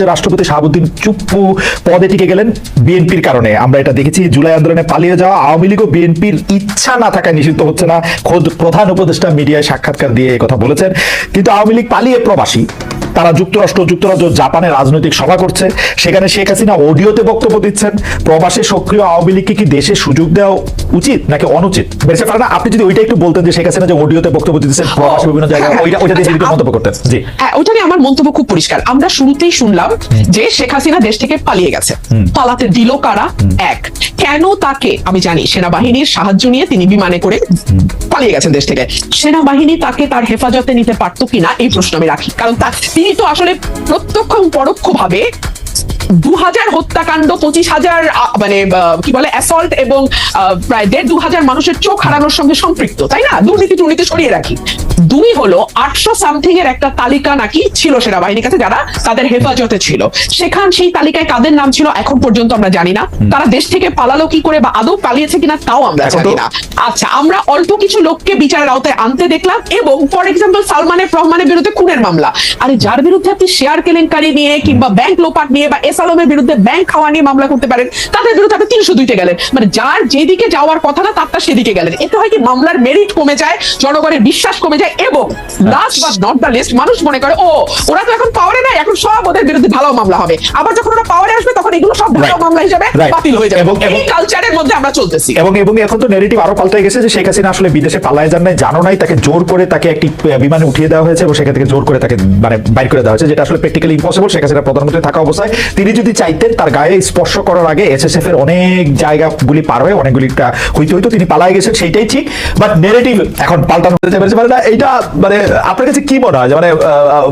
হচ্ছে রাষ্ট্রপতি শাহাবুদ্দিন চুপ্পু পদে টিকে গেলেন বিএনপির কারণে। আমরা এটা দেখেছি, জুলাই আন্দোলনে পালিয়ে যাওয়া আওয়ামী লীগও বিএনপির ইচ্ছা না থাকায় নিষিদ্ধ হচ্ছে না। খোদ প্রধান উপদেষ্টা মিডিয়ায় সাক্ষাৎকার দিয়ে কথা বলেছেন। কিন্তু আওয়ামী লীগ পালিয়ে প্রবাসী, তারা যুক্তরাজ্য জাপানে রাজনৈতিক সভা করছে, সেখানে শেখ হাসিনা অডিওতে বক্তব্য দিচ্ছেন। প্রবাসে সক্রিয় আওয়ামী লীগকে কি দেশে সুযোগ দেওয়া উচিত নাকি অনুচিত? আপনি যদি ওইটা একটু বলতেন যে শেখ হাসিনা যে অডিওতে বক্তব্য দিচ্ছেন প্রবাসী বিভিন্ন জায়গায়, ওইটা দিয়ে যদি মন্তব্য করতেন। জি হ্যাঁ, ওইটা নিয়ে আমার মন্তব্য খুব পরিষ্কার। আমরা শুরুতেই শুনলাম যে শেখ হাসিনা দেশ থেকে পালিয়ে গেছে। পালাতে দিল কারা? এক, কেন তাকে? আমি জানি সেনাবাহিনীর সাহায্য নিয়ে তিনি বিমানে করে পালিয়ে গেছেন দেশ থেকে। সেনাবাহিনী তাকে তার হেফাজতে নিতে পারতো কিনা এই প্রশ্ন আমি রাখি, কারণ তিনি তো আসলে প্রত্যক্ষ এবং পরোক্ষ ভাবে 2000 হত্যাকাণ্ড, 25,000 মানে কি বলে অ্যাসল্ট এবং প্রায় 1,500 মানুষের চোখ হারানোর সঙ্গে সম্পৃক্ত, তাই না? দুর্নীতি সরিয়ে রাখি। দুই হলো 800 সামথিং এর একটা তালিকা নাকি ছিল সেনাবাহিনীর কাছে যারা তাদের হেফাজতে ছিল। সেই তালিকায় কাদের নাম ছিল এখন পর্যন্ত আমরা জানি না। তারা দেশ থেকে পালালো কি করে বা আদৌ পালিয়েছে কিনা তাও আমরা জানি না। আচ্ছা, আমরা অল্প কিছু লোককে বিচারের আওতায় আনতে দেখলাম, এবং ফর এক্সাম্পল সালমানের রহমানের বিরুদ্ধে খুনের মামলা। আরে যার বিরুদ্ধে আপনি শেয়ার কেলেঙ্কারি নিয়ে কিংবা ব্যাংক লোপাট নিয়ে বা এস আলমের বিরুদ্ধে ব্যাংক খাওয়া নিয়ে মামলা করতে পারেন, তাদের বিরুদ্ধে আপনি 302-তে গেলেন। মানে যার যেদিকে যাওয়ার কথা না তারটা সেদিকে গেলেন। এতে হয় কি, মামলার মেরিট কমে যায়, জনগণের বিশ্বাস কমে যায়, এবং last but not the least মানুষ মনে করে ও ওরা তো এখন পাওয়ারে নাই, এখন সব ওদের বিরুদ্ধে ভালো মামলা হবে। আবার যখন ওরা পাওয়ারে আসবে তখন এগুলো সব ভালো মামলা হিসেবে বাতিল হয়ে যাবে। এই কালচারের মধ্যে আমরা চলতেছি। এবং এখন তো ন্যারেটিভ আরো পাল্টে গেছে যে শেখ হাসিনা আসলে বিদেশে পালায় যান নাই, জানো নাই, তাকে জোর করে তাকে একটি বিমানে উঠিয়ে দেওয়া হয়েছে এবং সেখান থেকে জোর করে তাকে মানে বাইর করে দেওয়া হয়েছে, যেটা আসলে প্র্যাকটিক্যালি ইম্পসিবল। শেখ হাসিনা প্রধানমন্ত্রী থাকা অবস্থায় তিনি যদি চাইতেন তার গায়ে স্পর্শ করার আগে এসএসএফ এর অনেক জায়গাগুলি পার হয়ে অনেকগুলি হয়তো তিনি পালায় গেছেন, সেইটাই ঠিক। বাট ন্যারেটিভ এখন পাল্টানো হতে পারে না। এইটা মানে আপনার কাছে কি মনে হয় যে মানে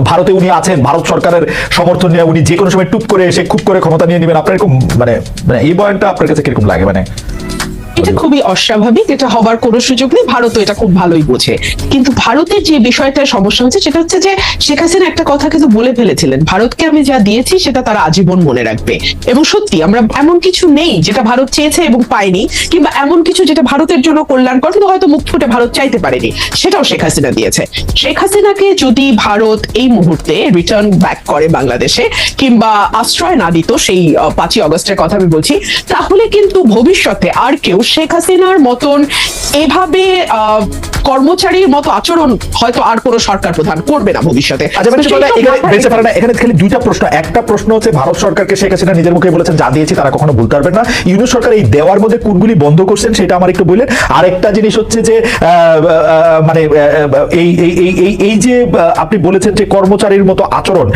ভারতে উনি আছেন, ভারত সরকারের সমর্থন নিয়ে উনি যে কোনো সময় টুপ করে এসে খুব করে ক্ষমতা নিয়ে নেবেন, আপনার এরকম মানে এই বয়ানটা আপনার কাছে কিরকম লাগে? মানে এটা খুবই অস্বাভাবিক, এটা হবার কোনো সুযোগ নেই। ভারত এটা খুব ভালোই বোঝে। কিন্তু ভারতের যে বিষয়টার সমস্যা হচ্ছে সেটা হচ্ছে যে শেখ হাসিনা একটা কথা কিন্তু বলে ফেলেছিলেন, ভারতকে আমি যা দিয়েছি সেটা তারা আজীবন মনে রাখবে। এবং সত্যি আমরা এমন কিছু নেই যেটা ভারত চেয়েছে এবং পায়নি, কিংবা এমন কিছু যেটা ভারতের জন্য কল্যাণকর কিন্তু হয়তো মুখ ফুটে ভারত চাইতে পারেনি, সেটাও শেখ হাসিনা দিয়েছে। শেখ হাসিনাকে যদি ভারত এই মুহূর্তে রিটার্ন ব্যাক করে বাংলাদেশে, কিংবা আশ্রয় না দিত, সেই 5ই আগস্টের কথা আমি বলছি, তাহলে কিন্তু ভবিষ্যতে আর কেউ শেখ হাসিনার মতন এভাবে কর্মচারীর মতো আচরণ হয়তো আর কোনো সরকার প্রধান করবে না ভবিষ্যতে। এখানে খালি দুইটা প্রশ্ন। একটা প্রশ্ন হচ্ছে ভারত সরকারকে শেখ হাসিনা নিজের মুখে বলেছেন যা দিয়েছি তারা কখনো ভুলতে পারবেন না। ইউনূস সরকার এই দেওয়ার মধ্যে কোনগুলি বন্ধ করছেন সেটা আমার একটু বললেন। আরেকটা জিনিস হচ্ছে যে মানে এই যে আপনি বলেছেন যে কর্মচারীর মতো আচরণ,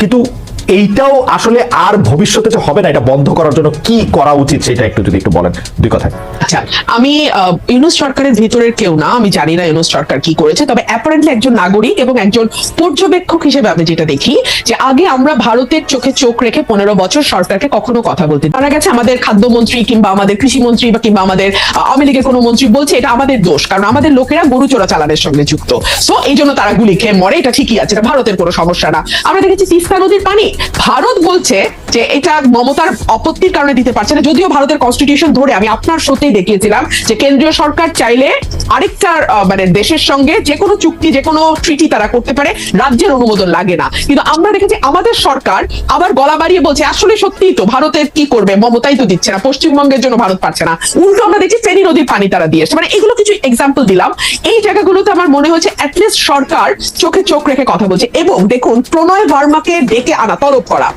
কিন্তু এইটাও আসলে আর ভবিষ্যতে যে হবে না, এটা বন্ধ করার জন্য কি করা উচিত সেটা একটু যদি একটু বলেন দুই কথায়। আচ্ছা, আমি ইউনূস সরকারের ভিতরের কেউ না, আমি জানি না ইউনূস সরকার কি করেছে, তবে অ্যাপারেন্টলি একজন নাগরিক এবং একজন পর্যবেক্ষক হিসেবে আমি যেটা দেখি যে আগে আমরা ভারতের চোখে চোখ রেখে 15 বছর সরকারকে কখনো কথা বলতে পারা গেছে। আমাদের খাদ্যমন্ত্রী কিংবা আমাদের কৃষিমন্ত্রী বা কিংবা আমাদের আওয়ামী লীগের কোনো মন্ত্রী বলছে এটা আমাদের দোষ, কারণ আমাদের লোকেরা গরু চোরা চালানের সঙ্গে যুক্ত, সো এই জন্য তারা গুলি খেয়ে মরে, এটা ঠিকই আছে, এটা ভারতের কোনো সমস্যা না। আমরা দেখেছি তিস্তা নদীর পানি ভারত বলছে যে এটা মমতার আপত্তির কারণে দিতে পারছে না, যদিও ভারতের কনস্টিটিউশন ধরে আমি আপনার সত্যিই দেখিয়েছিলাম যে কেন্দ্রীয় সরকার চাইলে আরেকটা মানে দেশের সঙ্গে যে কোনো চুক্তি, যে কোনো ট্রিটি তারা করতে পারে, রাজ্যের অনুমোদন লাগে না। কিন্তু আমরা দেখেছি আমাদের সরকার আবার গলা বাড়িয়ে বলছে আসলে সত্যিই তো ভারতের কি করবে, মমতাই তো দিচ্ছে না, পশ্চিমবঙ্গের জন্য ভারত পারছে না। উল্টো আমরা দেখছি ফেনী নদীর পানি তারা দিয়েছে। মানে এগুলো কিছু এক্সাম্পল দিলাম। এই জায়গাগুলোতে আমার মনে হচ্ছে অ্যাটলিস্ট সরকার চোখে চোখ রেখে কথা বলছে। এবং দেখুন, প্রণয় ভার্মাকে ডেকে আনা, তলব করা,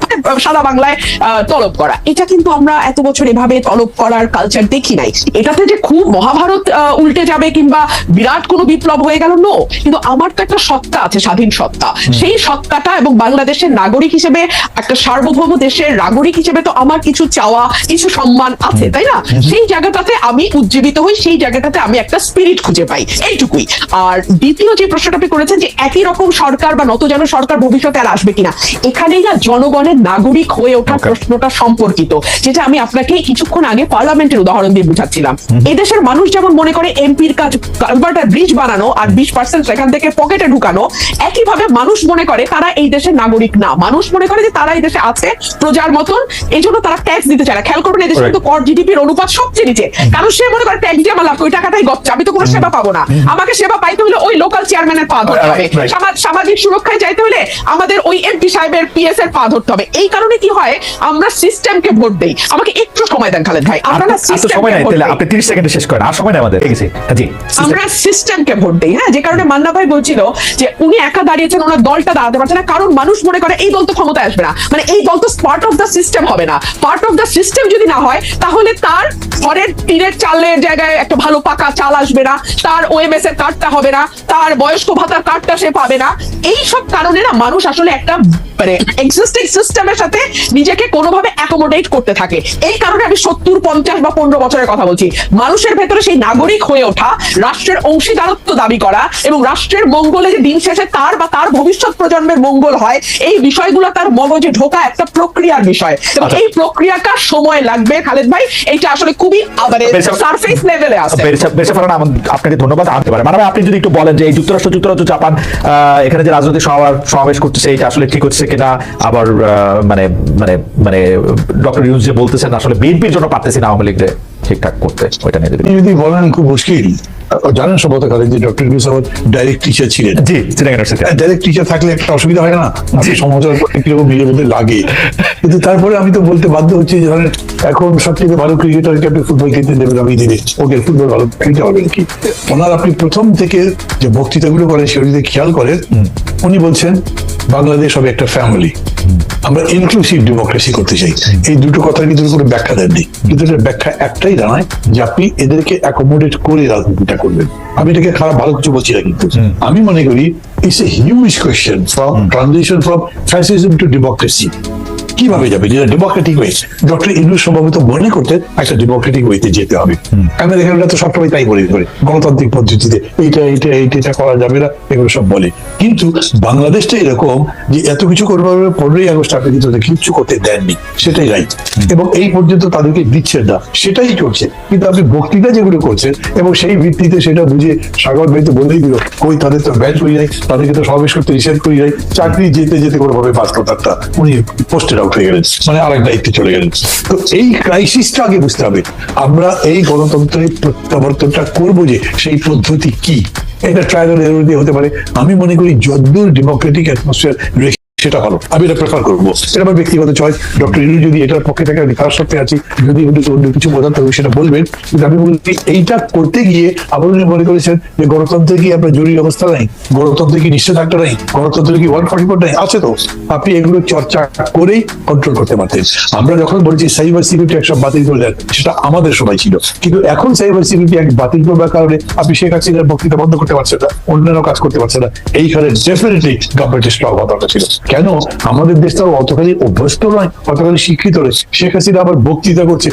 সাদা বাংলায় তলব করা, এটা কিন্তু আমরা এত বছর এভাবে তলব করার কালচার দেখি নাই। এটাতে যে খুব মহাভারত উল্টে যাবে কিংবা বিরাট কোনো বিপ্লব হয়ে গেল, নো। কিন্তু আমার তো একটা সত্তা আছে, স্বাধীন সত্তা, সেই সত্তাটা এবং বাংলাদেশের নাগরিক হিসেবে, একটা সার্বভৌম দেশের নাগরিক হিসেবে তো আমার কিছু চাওয়া, কিছু সম্মান আছে, তাই না? সেই জায়গাটাতে আমি উজ্জীবিত হই, সেই জায়গাটাতে আমি একটা স্পিরিট খুঁজে পাই, এইটুকুই। আর দ্বিতীয় যে প্রশ্নটা আপনি করেছেন যে একই রকম সরকার বা নতজানু সরকার ভবিষ্যতে আর আসবে কিনা, এখানেই না জনগণের নাগরিক হয়ে ওঠার Okay. প্রশ্নটা সম্পর্কিত, যেটা আমি আপনাকে কিছুক্ষণ আগে পার্লামেন্টের উদাহরণ দিয়ে বুঝাচ্ছিলাম। এই দেশের মানুষ যেমন মনে করে এমপির কাজ কালভার্ট আর ব্রিজ বানানো আর 20% সেখান থেকে পকেটে ঢুকানো, একইভাবে মানুষ মনে করে তারা এই দেশের নাগরিক না। মানুষ মনে করে যে তারা এই দেশে আছে প্রজার মতন, এই জন্য তারা ট্যাক্স দিতে চায় না। খেয়াল করবেন, এই দেশে কিন্তু কর জিডিপির অনুপাত সবচেয়ে নিচে, কারণ সে মনে করে ট্যাক্স দিয়ে আমার লাভ, ওই টাকাটাই গচ্ছা, আমি তো কোনো সেবা পাবো না। আমাকে সেবা পাইতে হলে ওই লোকাল চেয়ারম্যানের পা ধরতে হবে, Right. সামাজিক সুরক্ষায় যাইতে হলে আমাদের ওই এমপি সাহেবের পিএস এর পা ধরতে হবে। এই কারণে কি হয়, আমরা সিস্টেমকে ভোট দেই। আমাকে একটু সময় দেন খালেদ ভাই, আপনারা আর তো সময় নাই, তাহলে আপনি 30 সেকেন্ডে শেষ করেন, আর সময় নাই আমাদের। ঠিক আছে, জি। আমরা সিস্টেমকে ভোট দেই। হ্যাঁ, যে কারণে মান্না ভাই বলছিল যে উনি একা দাঁড়িয়েছেন, ওনার দলটা দাঁড়াতে পারছে না, কারণ মানুষ মনে করে এই দল তো ক্ষমতায় আসবে না, মানে এই দল তো পার্ট অফ দ্য সিস্টেম হবে না। পার্ট অফ দ্য সিস্টেম যদি না হয়, তাহলে তার ঘরের টিনের চালের জায়গায় একটা ভালো পাকা চাল আসবে না, তার ওএমএস এর কার্ডটা হবে না, তার বয়স্ক ভাতার কার্ডটা সে পাবে না। এই সব কারণে না মানুষ আসলে একটা মানে এক্সিস্টিং সিস্টেমের সাথে নিজেকে কোনোভাবে অ্যাকোমোডেট করতে থাকে। এই কারণে আমি 70, 50 বা 15 বছরের কথা বলছি। মানুষের ভেতরে সেই নাগরিক হয়ে ওঠা, রাষ্ট্রের অংশীদারত্ব দাবি করা এবং রাষ্ট্রের মঙ্গলে যে দিন শেষে তার বা তার ভবিষ্যৎ প্রজন্মের মঙ্গল হয়, এই বিষয়গুলো তার মগজে ঢোকা একটা প্রক্রিয়ার বিষয়, এবং এই প্রক্রিয়াটা সময় লাগবে খালেদ ভাই। এইটা আসলে খুবই মানে সারফেস লেভেলে আছে। বেশা ফারান, আপনাকে ধন্যবাদ। আনতে পারে মানে আপনি যদি একটু বলেন যে এই যুক্তরাষ্ট্র জাপান এখানে যে রাজনৈতিক সমাবেশ করতেছে, এটা আসলে ঠিক হচ্ছে কিনা, আবার মানে মানে মানে ডক্টর ইউনূস যে বলতেছেন আসলে বিএনপির জন্য পারতেছি না আওয়ামী লীগরে ঠিকঠাক করতে, ওইটা নিয়ে দেবেন যদি বলেন খুব মুশকিল। জানেন সম্ভবত খালেদ যে ডক্টর ইউনূস আমার ডাইরেক্ট টিচার ছিলেন। জি, চিটাগাং ইউনিভার্সিটি। ডাইরেক্ট টিচার থাকলে একটা অসুবিধা হয় না, যে সমাজের কিরকম নিজের মধ্যে লাগে। কিন্তু তারপরে আমি তো বলতে বাধ্য হচ্ছি যে ধরেন এখন সবথেকে ভালো ক্রিকেটারকে আপনি ফুটবল খেলতে দেবেন, আমি দিনে ওকে ফুটবল ভালো খেলতে হবে কি। ওনার আপনি প্রথম থেকে যে বক্তৃতাগুলো করেন সেগুলো যদি খেয়াল করেন, উনি বলছেন বাংলাদেশ হবে একটা ফ্যামিলি, আমরা ইনক্লুসিভ ডেমোক্রেসি করতে চাই। এই দুটো কথার ভিতরে কোনো ব্যাখ্যা দেননি, কিন্তু এটার ব্যাখ্যা একটাই দাঁড়ায় যে আপনি এদেরকে অ্যাকোমোডেট করে রাজনীতিটা করবেন। আমি এটাকে খারাপ ভালো কিছু বলছি না, কিন্তু আমি মনে করি it's a huge question from transition from fascism two democracy. কিভাবে যাবে, যেটা ডেমোক্রেটিক ওয়ে। ডক্টর ইউনূস সম্ভবত মনে করতেন একটা ডেমোক্রেটিক ওয়েতে যেতে হবে। আমেরিকানরা তো সবসময় তাই বলে করে গণতান্ত্রিক পদ্ধতিতে এইটা করা যাবে না, এগুলো সব বলে। কিন্তু বাংলাদেশটা এরকম যে এত কিছু করবার 15ই আগস্ট আপনি কিন্তু কিছু করতে দেননি, সেটাই রাইট, এবং এই পর্যন্ত তাদেরকে দিচ্ছেন না, সেটাই চলছে। কিন্তু আপনি বক্তৃতা যেগুলো করছেন এবং সেই ভিত্তিতে সেটা বুঝে সাগর ভাই তো বলেই দিল, কই তাদের তো ব্যাচ হয়ে যায়, তাদেরকে তো সমাবেশ করতে নিষেধ করে যায়, চাকরি যেতে যেতে কোনোভাবে পাস করতে উনি পোস্টেড আউট হয়ে গেলেন, মানে আরেক দায়িত্বে চলে গেলেন। তো এই ক্রাইসিসটা আগে বুঝতে হবে, আমরা এই গণতন্ত্রের প্রত্যাবর্তনটা করবো যে সেই পদ্ধতি কি। এটা ট্রায়াল এন্ড এরর দিয়ে হতে পারে। আমি মনে করি যতদূর ডেমোক্রেটিক অ্যাটমসফিয়ার সেটা ভালো, আমি এটা প্রেফার করবো। এটা আমার ব্যক্তিগত চয়েস। ডক্টর ইউনূস যদি এটার পক্ষে থাকে, আমি তার সাথে আছি। যদি অন্য কিছু বোঝাতে হবে সেটা বলবেন, কিন্তু আমি বলছি এইটা করতে গিয়ে আবার উনি মনে করেছেন যে গণতন্ত্রে কি আপনার জরুরি অবস্থা নাই, গণতন্ত্রে কি নিষেধাজ্ঞা নাই, গণতন্ত্রে কি 144 নাই, আছে তো। আপনি এগুলো চর্চা করেই কন্ট্রোল করতে পারতেন। আমরা যখন বলছি সাইবার সিকিউরিটি অ্যাক্ট সব বাতিল করে দেন, সেটা আমাদের সময় ছিল, কিন্তু এখন সাইবার সিকিউরিটি অ্যাক্ট বাতিল করবার কারণে আপনি শেখ হাসিনার বক্তৃতা বন্ধ করতে পারছেন না, অন্যান্য কাজ করতে পারছেন না। এইখানে ডেফিনেটলি গভর্নমেন্টের স্ট্রং হওয়া দরকার ছিল। কেন আমাদের দেশটাও অতখানি অভ্যস্ত নয়, অতখানি শিক্ষিত নয়। শেখ হাসিনা আবার বক্তৃতা করছে